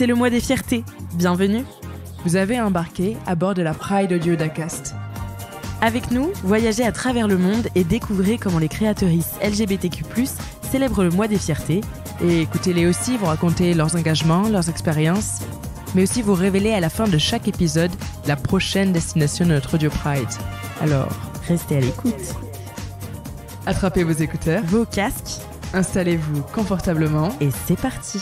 C'est le mois des fiertés. Bienvenue. Vous avez embarqué à bord de la Pride Audio d'Acast. Avec nous, voyagez à travers le monde et découvrez comment les créatrices LGBTQ+, célèbrent le mois des fiertés. Et écoutez-les aussi vous raconter leurs engagements, leurs expériences, mais aussi vous révéler à la fin de chaque épisode la prochaine destination de notre Audio Pride. Alors, restez à l'écoute. Attrapez vos écouteurs, vos casques, installez-vous confortablement et c'est parti.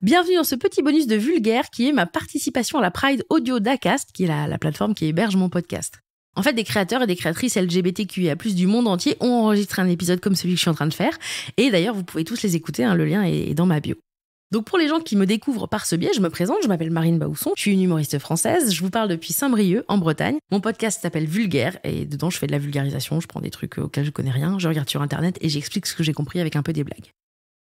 Bienvenue dans ce petit bonus de Vulgaire qui est ma participation à la Pride Audio d'Acast, qui est la plateforme qui héberge mon podcast. En fait, des créateurs et des créatrices LGBTQIA+ du monde entier ont enregistré un épisode comme celui que je suis en train de faire. Et d'ailleurs, vous pouvez tous les écouter, le lien est dans ma bio. Donc pour les gens qui me découvrent par ce biais, je me présente, je m'appelle Marine Baousson, je suis une humoriste française, je vous parle depuis Saint-Brieuc, en Bretagne. Mon podcast s'appelle Vulgaire et dedans je fais de la vulgarisation, je prends des trucs auxquels je connais rien, je regarde sur internet et j'explique ce que j'ai compris avec un peu des blagues.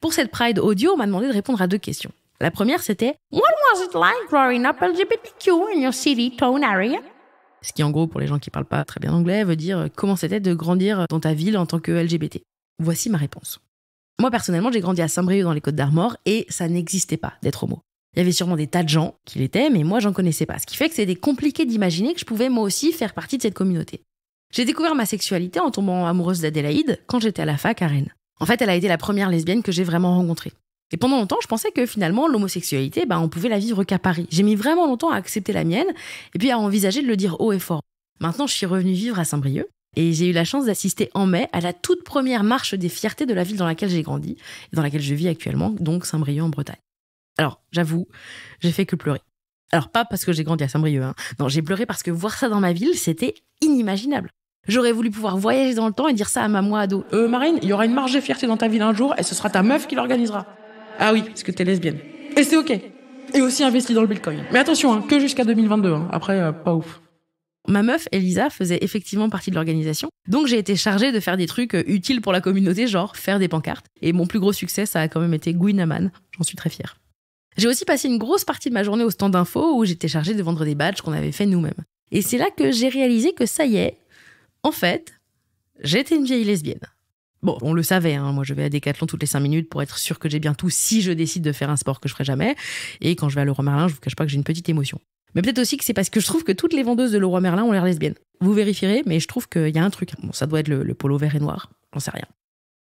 Pour cette Pride Audio, on m'a demandé de répondre à 2 questions. La première, c'était « What was it like growing up LGBTQ in your city town area ?» Ce qui, en gros, pour les gens qui parlent pas très bien anglais, veut dire « Comment c'était de grandir dans ta ville en tant que LGBT ?» Voici ma réponse. Moi, personnellement, j'ai grandi à Saint-Brieuc dans les Côtes-d'Armor et ça n'existait pas d'être homo. Il y avait sûrement des tas de gens qui l'étaient, mais moi, j'en connaissais pas. Ce qui fait que c'était compliqué d'imaginer que je pouvais moi aussi faire partie de cette communauté. J'ai découvert ma sexualité en tombant amoureuse d'Adélaïde quand j'étais à la fac à Rennes. En fait, elle a été la première lesbienne que j'ai vraiment rencontrée. Et pendant longtemps, je pensais que finalement, l'homosexualité, on pouvait la vivre qu'à Paris. J'ai mis vraiment longtemps à accepter la mienne et puis à envisager de le dire haut et fort. Maintenant, je suis revenue vivre à Saint-Brieuc et j'ai eu la chance d'assister en mai à la toute première marche des fiertés de la ville dans laquelle j'ai grandi et dans laquelle je vis actuellement, donc Saint-Brieuc en Bretagne. Alors, j'avoue, j'ai fait que pleurer. Alors, pas parce que j'ai grandi à Saint-Brieuc, Non, j'ai pleuré parce que voir ça dans ma ville, c'était inimaginable. J'aurais voulu pouvoir voyager dans le temps et dire ça à ma moi ado. Marine, il y aura une marche des fiertés dans ta ville un jour et ce sera ta meuf qui l'organisera. Ah oui, parce que t'es lesbienne. Et c'est ok. Et aussi investi dans le Bitcoin. Mais attention, que jusqu'à 2022. Après, pas ouf. Ma meuf, Elisa, faisait effectivement partie de l'organisation. Donc j'ai été chargée de faire des trucs utiles pour la communauté, genre faire des pancartes. Et mon plus gros succès, ça a quand même été Gouinaman. J'en suis très fière. J'ai aussi passé une grosse partie de ma journée au stand d'info où j'étais chargée de vendre des badges qu'on avait fait nous-mêmes. Et c'est là que j'ai réalisé que ça y est, en fait, j'étais une vieille lesbienne. Bon, on le savait, moi je vais à Decathlon toutes les 5 minutes pour être sûre que j'ai bien tout si je décide de faire un sport que je ferai jamais. Et quand je vais à Leroy Merlin, je vous cache pas que j'ai une petite émotion. Mais peut-être aussi que c'est parce que je trouve que toutes les vendeuses de Leroy Merlin ont l'air lesbiennes. Vous vérifierez, mais je trouve qu'il y a un truc. Bon, ça doit être le polo vert et noir, j'en sais rien.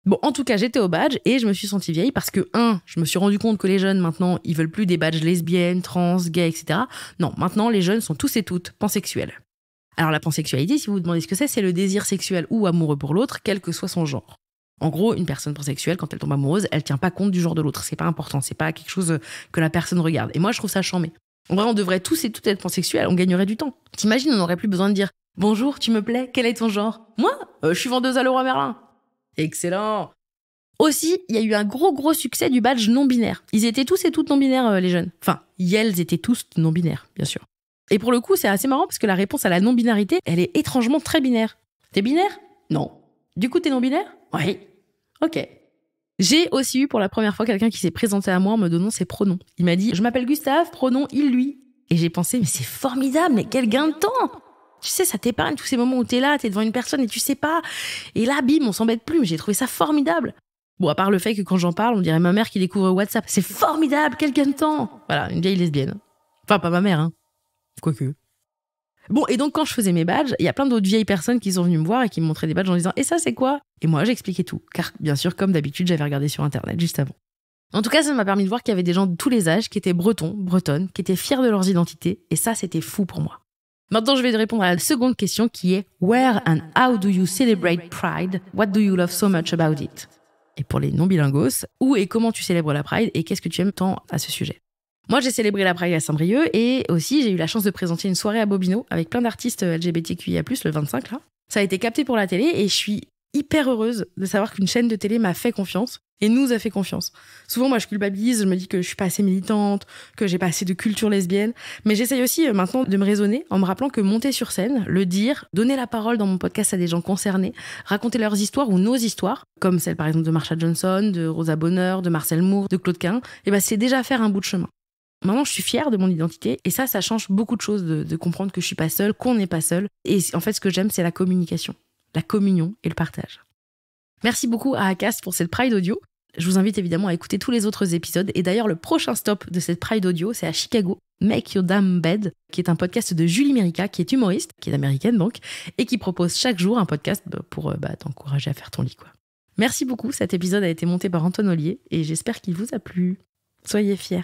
Bon, en tout cas, j'étais au badge et je me suis sentie vieille parce que, je me suis rendu compte que les jeunes, maintenant, ils veulent plus des badges lesbiennes, trans, gays, etc. Non, maintenant, les jeunes sont tous et toutes pansexuels. Alors la pansexualité, si vous vous demandez ce que c'est le désir sexuel ou amoureux pour l'autre, quel que soit son genre. En gros, une personne pansexuelle, quand elle tombe amoureuse, elle tient pas compte du genre de l'autre. C'est pas important, c'est pas quelque chose que la personne regarde. Et moi, je trouve ça chambé. En vrai, on devrait tous et toutes être pansexuels, on gagnerait du temps. T'imagines, on n'aurait plus besoin de dire « Bonjour, tu me plais, quel est ton genre ?»« Moi, je suis vendeuse à Leroy Merlin. » Excellent. Aussi, il y a eu un gros succès du badge non-binaire. Ils étaient tous et toutes non-binaires, les jeunes. Enfin, elles étaient tous non-binaires, bien sûr. Et pour le coup, c'est assez marrant parce que la réponse à la non-binarité, elle est étrangement très binaire. T'es binaire ? Non. Du coup, t'es non-binaire ? Oui. Ok. J'ai aussi eu pour la première fois quelqu'un qui s'est présenté à moi en me donnant ses pronoms. Il m'a dit « Je m'appelle Gustave, pronom il, lui ». Et j'ai pensé « Mais c'est formidable, mais quel gain de temps !» Tu sais, ça t'épargne tous ces moments où t'es là, t'es devant une personne et tu sais pas. Et là, bim, on s'embête plus. Mais j'ai trouvé ça formidable. Bon, à part le fait que quand j'en parle, on dirait ma mère qui découvre WhatsApp. C'est formidable, quel gain de temps ! Voilà, une vieille lesbienne. Enfin, pas ma mère, Quoique. Bon, et donc quand je faisais mes badges, il y a plein d'autres vieilles personnes qui sont venues me voir et qui me montraient des badges en disant « Et ça, c'est quoi ?» Et moi, j'expliquais tout. Car, bien sûr, comme d'habitude, j'avais regardé sur Internet juste avant. En tout cas, ça m'a permis de voir qu'il y avait des gens de tous les âges qui étaient bretons, bretonnes, qui étaient fiers de leurs identités. Et ça, c'était fou pour moi. Maintenant, je vais répondre à la seconde question qui est « Where and how do you celebrate Pride? What do you love so much about it ?» Et pour les non-bilingos, où et comment tu célèbres la Pride et qu'est-ce que tu aimes tant à ce sujet? Moi, j'ai célébré la Pride à Saint-Brieuc et aussi, j'ai eu la chance de présenter une soirée à Bobino avec plein d'artistes LGBTQIA+, le 25, là. Ça a été capté pour la télé et je suis hyper heureuse de savoir qu'une chaîne de télé m'a fait confiance et nous a fait confiance. Souvent, moi, je culpabilise, je me dis que je suis pas assez militante, que j'ai pas assez de culture lesbienne, mais j'essaye aussi maintenant de me raisonner en me rappelant que monter sur scène, le dire, donner la parole dans mon podcast à des gens concernés, raconter leurs histoires ou nos histoires, comme celle par exemple de Marsha Johnson, de Rosa Bonheur, de Marcel Moore, de Claude Quin, c'est déjà faire un bout de chemin. Maintenant, je suis fière de mon identité et ça change beaucoup de choses de comprendre que je suis pas seule, qu'on n'est pas seul. Et en fait, ce que j'aime, c'est la communication, la communion et le partage. Merci beaucoup à Acast pour cette Pride Audio. Je vous invite évidemment à écouter tous les autres épisodes. Et d'ailleurs, le prochain stop de cette Pride Audio, c'est à Chicago, Make Your Damn Bed, qui est un podcast de Julie Mérica, qui est humoriste, qui est américaine donc, et qui propose chaque jour un podcast pour t'encourager à faire ton lit, quoi. Merci beaucoup, cet épisode a été monté par Antoine Ollier et j'espère qu'il vous a plu. Soyez fiers.